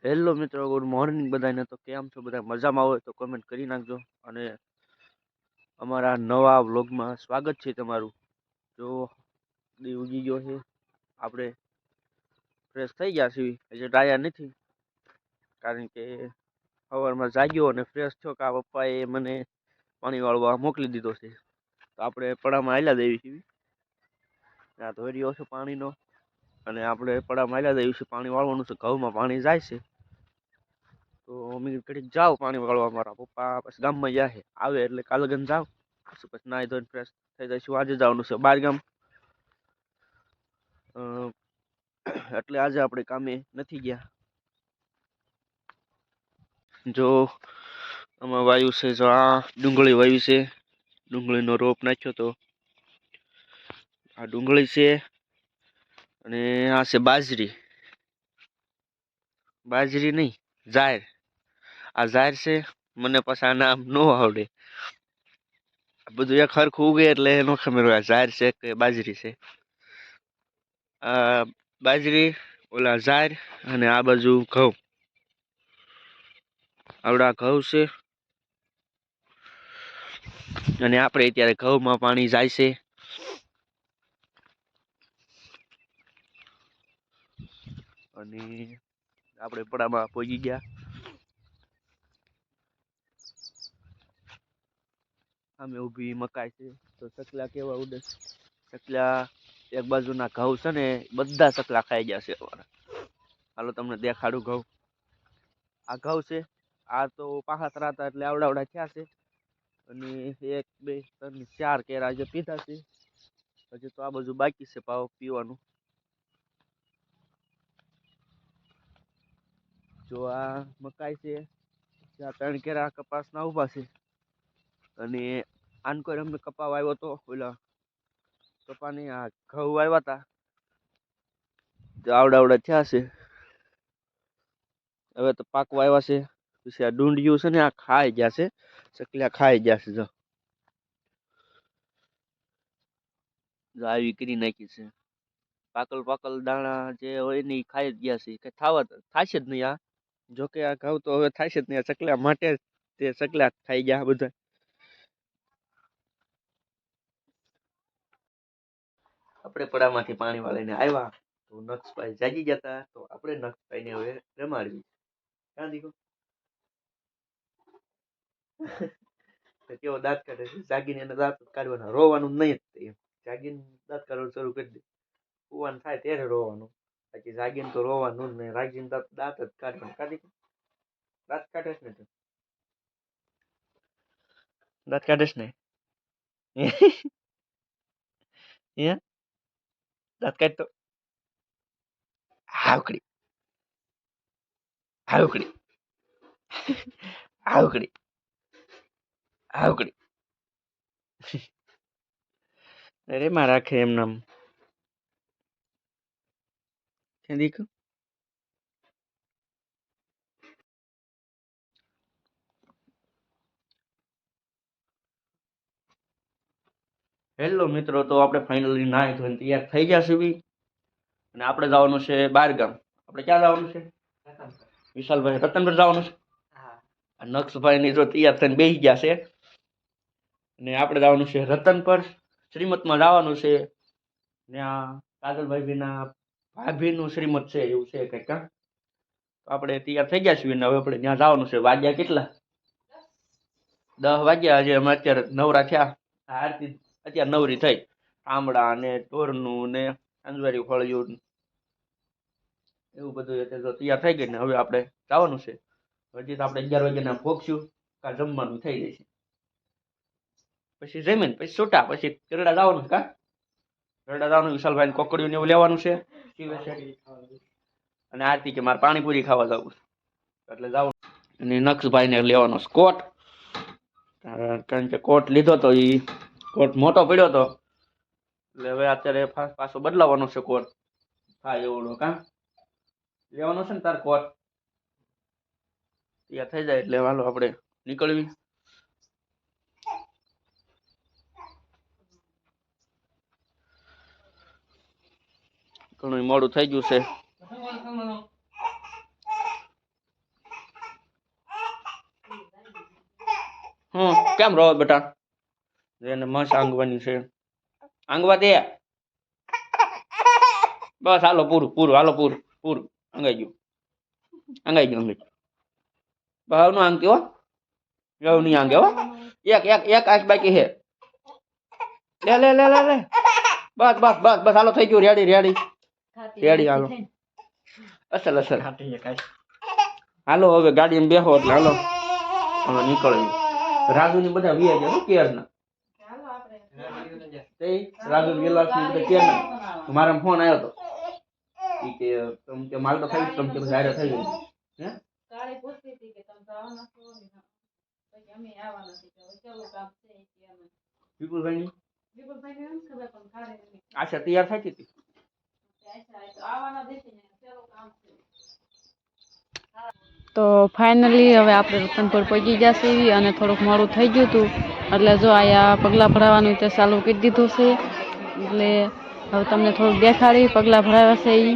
Hello મિત્રો, good morning બધાને. તો કેમ છો બધા? મજામાં હોય તો કમેન્ટ કરી નાખજો. અને અમારા નવા વ્લોગમાં સ્વાગત છે તમારું. જો દી ઉગી ગયો છે, આપણે ફ્રેશ થઈ ગયા છીએ. હજી ટાયા નથી, કારણ કે સવારમાં જાગ્યો અને ફ્રેશ થયો કે આ પપ્પાએ મને પાણી વાળવા મોકલી દીધો છે. તો આપણે પડામાં હાલ્યા દેવી છીએ. આ ધોર્યો છે પાણીનો, અને આપણે પડામાં હાલ્યા દેવી છે. પાણી વાળવાનું છે, ઘઉંમાં પાણી જાય છે. તો અમે ઘડીક જાવ પાણી વાળવા. મારા પપ્પા પછી ગામમાં જાય છે, આવે એટલે કાલગન જાવ. પછી નાહી ધોઈને ફ્રેશ થઈ જઈશું. આજે જવાનું છે બાર ગામ, એટલે આજે આપણે કામે નથી ગયા. જો આમાં વાયુ છે, જો આ ડુંગળી વાયુ છે, ડુંગળીનો રોપ નાખ્યો તો. આ ડુંગળી છે, અને આ છે બાજરી. બાજરી નહીં, જાહેર. આ જાહેર છે. મને પછી આ નામ ન આવડે. બધું એક હરખું ઉગે એટલે એનો ખબર હોય જાહેર છે કે બાજરી છે. આ બાજરી, ઓલા જાહેર, અને આ બાજુ ઘઉં. આવડા ઘઉં છે, અને આપણે અત્યારે ઘઉંમાં પાણી જાય છે. અને આપણે પડામાં પહોંચી ગયા. સામે ઊભી મકાઈ છે. તો ચકલા કેવા ઉડે. ચકલા એક બાજુના ઘઉં છે ને, બધા ચકલા ખાઈ ગયા છે અમારા. હાલો તમને દેખાડું ઘઉં. આ ઘઉં છે. આ તો પાહતરા હતા એટલે આવડા થયા છે. અને 1 2 3 4 કેરા જે પીધા છે. હજી તો આ બાજુ બાકી છે પાવ પીવાનું. જો આ મકાઈ છે, ત્યાં 3 કેરા કપાસના ઉભા છે. અને આનકોર અમે કપા વાવ્યો તો, ઓલા કપાની આ ઘઉં આવ્યા હતા. જો આવડા થયા છે. હવે તો પાકવા આવ્યા છે. પછી આ ડુંડિયું છે ને, આ ખાઈ ગયા છે. ચકલા ખાઈ ગયા છે. જો આવી કરી નાખી છે. પાકલ દાણા જે હોય ને, એ ખાઈ જ ગયા છે. કઈ થાશે જ નહીં. આ જોકે આ ઘઉં તો હવે થાય છે જ નહીં. આ ચકલા માટે તે ચકલા ખાઈ ગયા બધા. આપણે પડામાંથી પાણી વાળીને આવ્યા તો નક્ષભાઈ જાગી ગયા હતા. તો આપણે નક્ષભાઈને હવે રમાડવી. ક્યાં દીકરો કેવો દાંત કાઢે છે. જાગીને એને દાંત કાઢવાના, રોવાનું નહીં. જાગીને દાંત કાઢવાનું શરૂ કરી દે. કુવાનું થાય ત્યારે રોવાનું. બાકી જાગીને તો રોવાનું જ નહીં. જાગીને દાંત જ કાઢવાનું. કાઢી દાંત કાઢે છે ને, દાંત કાઢે છે ને. દાંત કાઢતો આવકડી આવકડી આવકડી આવકડી. અરે માં રાખે એમ નામ. દીકું હેલો મિત્રો, તો આપણે ફાઇનલી નાહી ધોઈને તૈયાર થઈ ગયા છીએ. અને આપણે જવાનું છે બાર ગામ. આપણે ક્યાં જવાનું છે? વિશાલભાઈ રતનપર જવાનું છે. નક્ષભાઈ ની જો તૈયાર થઈને બેસી ગયા છે. અને આપણે જવાનું છે રતનપર. શ્રીમતમાં જવાનું છે. ત્યાં કાજલભાઈ ના ભાભીનું શ્રીમત છે, એવું છે કંઈક. આપણે તૈયાર થઈ ગયા છીએ. હવે આપણે ત્યાં જવાનું છે. વાગ્યા કેટલા? 10 વાગ્યા. હજી અમે અત્યારે નવરા થયા. આરતી અત્યારે નવરી થઈ. આમળા ને ઢોરનું ને અંજવારી ફળિયું એવું બધું અત્યારે તૈયાર થઈ ગઈ ને હવે આપણે જવાનું છે. હજી તો આપણે 11 વાગ્યાના પહોંચશું. કા જમવાનું થઈ જશે. પછી જમીન પછી છૂટા. પછી ગરડા જવાનું કા ગરડા જવાનું. વિશાલભાઈ કોકડીયું ને એવું લેવાનું છે. અને આરતી કે મારે પાણીપુરી ખાવા જવું એટલે જવું. અને નક્ષભાઈ ને લેવાનો કોટ, કારણ કે કોટ લીધો તો એ કોટ મોટો પડ્યો હતો. એટલે હવે અત્યારે પાછો બદલાવાનો છે કોટ. હા એવડો કા લેવાનો છે ને તાર કોટ. તૈયાર થઈ જાય એટલે હાલો આપણે નીકળવી. ઘણું મોડું થઈ ગયું છે. કેમ રહો બેટા? એને મસ્ત આંગવાની છે. આંગવા દે. બસ હાલો પૂરું હાલો પૂરું અંગાઈ ગયું. ભાવ નું આંગતી હો. એવું નહીં આંગે હો. એક આંખ બાકી છે. લે. બસ હાલો થઈ ગયું રેડી હાલો. અસલ હાલો હવે ગાડીમાં બેહો એટલે હાલો હવે નીકળ્યું. રાજુ ની બધા વ્યા ગયા શું કેર ના રાજુ વિલાસ ની બધા કેર ના મારા ફોન આવ્યો હતો ઈ કે તમ કે માલ તો થઈ તમ કે જાહેર થઈ ગયું હે કાળી પૂછતી હતી કે તમ જવાના છો ને પછી અમે આવવાના છે કે ચલો કામ છે કે અમે વિપુલભાઈ એમ ખબર પણ ખાડે આશા તૈયાર થઈ હતી આવવાના દેશે ને ચલો કામ છે. તો ફાઇનલી હવે આપણે રતનપુર પહોંચી જશે એવી અને થોડુંક મોડું થઈ ગયું હતું એટલે જો આયા પગલાં ભરાવાનું તે ચાલુ કરી દીધું છે એટલે હવે તમને થોડુંક દેખાડી પગલાં ભરાવ્યા છે એ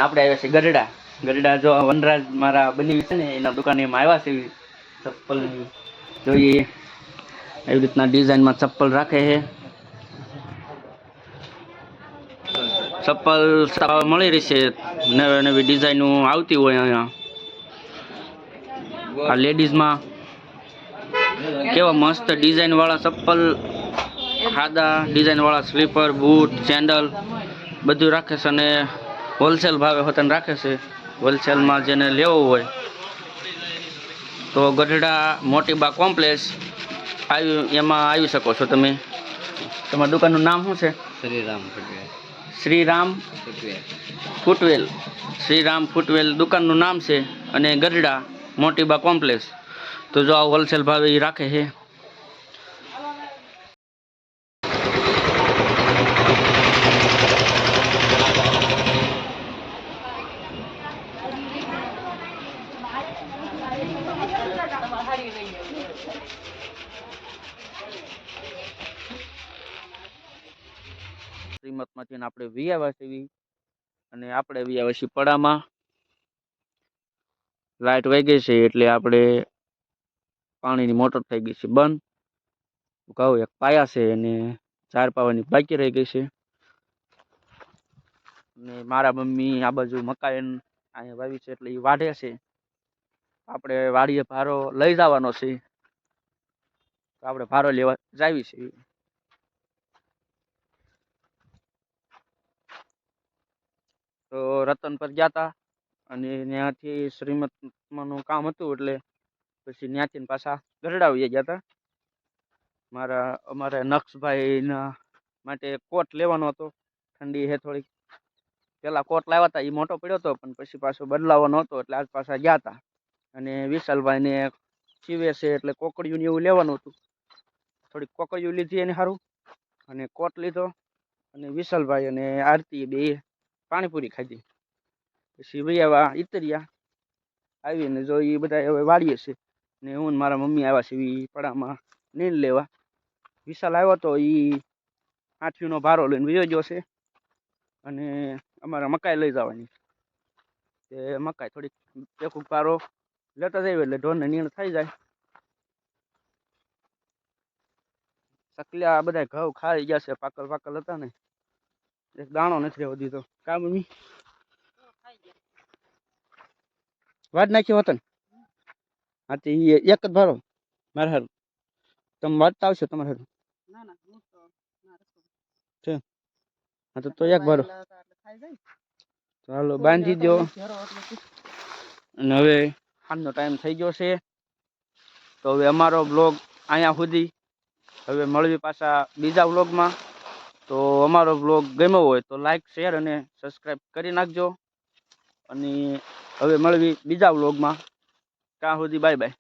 આપણે આવ્યા છે ગરડા જો વનરાજ મારા બની છે ને એના દુકાને એમાં આવ્યા છે ચપ્પલની જોઈએ એવી રીતના ડિઝાઇનમાં ચપ્પલ રાખે છે. ચપ્પલ મળી રહેશે નવી ડિઝાઇનો આવતી હોય અહીંયા. આ લેડીઝમાં કેવા મસ્ત ડિઝાઇન વાળા ચપ્પલ સાદા ડિઝાઇન વાળા સ્લીપર બૂટ સેન્ડલ બધું રાખે છે અને હોલસેલ ભાવે હોતન રાખે છે. હોલસેલમાં જેને લેવો હોય તો ગઢડા મોટીબા કોમ્પ્લેક્સ એમાં આવી શકો છો તમે. તમારા દુકાનનું નામ શું છે? શ્રીરામ ફૂટવેલ દુકાનનું નામ છે અને ગઢડા મોટીબા કોમ્પ્લેક્સ. તો જો આ હોલસેલ ભાવે એ રાખે છે. શ્રીમતમાંથી આપણે વિયાવા છીએ અને આપણે વિયાવા છીએ પડામાં. લાઇટ વહી ગઈ છે એટલે આપણે પાણીની મોટર થઈ ગઈ છે બંધ. ઘઉં એક પાયા છે અને 4 પાવાની બાકી રહી ગઈ છે. અને મારા મમ્મી આ બાજુ મકાઈ અહીંયા વાવી છે એટલે એ વાઢે છે. આપણે વાડીએ ભારો લઈ જવાનો છે તો આપણે ભારો લેવા જાવી છે. તો રતન પર ગયા હતા અને ત્યાંથી શ્રીમતનું કામ હતું એટલે પછી ત્યાંથી પાછા ગરડાવીએ ગયા હતા. અમારે નક્ષભાઈના માટે કોટ લેવાનો હતો. ઠંડી છે થોડીક. પેલા કોટ લાવ્યા હતા એ મોટો પડ્યો હતો પણ પછી પાછો બદલાવાનો હતો એટલે આજ પાછા ગયા હતા. અને વિશાલભાઈને સીવે છે એટલે કોકડિયું એવું લેવાનું હતું. થોડીક કોકડિયું લીધી એને સારું અને કોટ લીધો. અને વિશાલભાઈ અને આરતી બે પાણીપુરી ખાધી. પછી ભાઈ ઇતરિયા આવીને જો એ બધા હવે વાળીએ છે ને હું મારા મમ્મી આવ્યા છે એ પડામાં નીંદ લેવા. વિશાલ આવ્યો તો એ 8નો ભારો લઈને વયો ગયો છે અને અમારા મકાઈ લઈ જવાની તે મકાઈ થોડીક એક ભારો લેતા જાય એટલે ઢોરને નીણ થઈ જાય. ચકલિયા બધા ઘઉં ખાઈ ગયા છે. પાકલ હતા ને એક દાણો નથી રહેવો દીધો. કા મમ્મી વાટ નાખ્યો હતો ને? હા તો એક જ ભારો મારે હારું તમે વાટતા આવશો તમારે હારું? હા તો એક ભારો ચાલો બાંધી દો. અને હવે સાંજનો ટાઈમ થઈ ગયો છે તો હવે અમારો બ્લોગ અહીંયા સુધી. હવે મળવી પાછા બીજા વ્લોગમાં. તો અમારો બ્લોગ ગમ્યો હોય તો લાઈક શેર અને સબસ્ક્રાઈબ કરી નાખજો. અને હવે મળવી બીજા વ્લોગમાં. ત્યાં સુધી બાય બાય.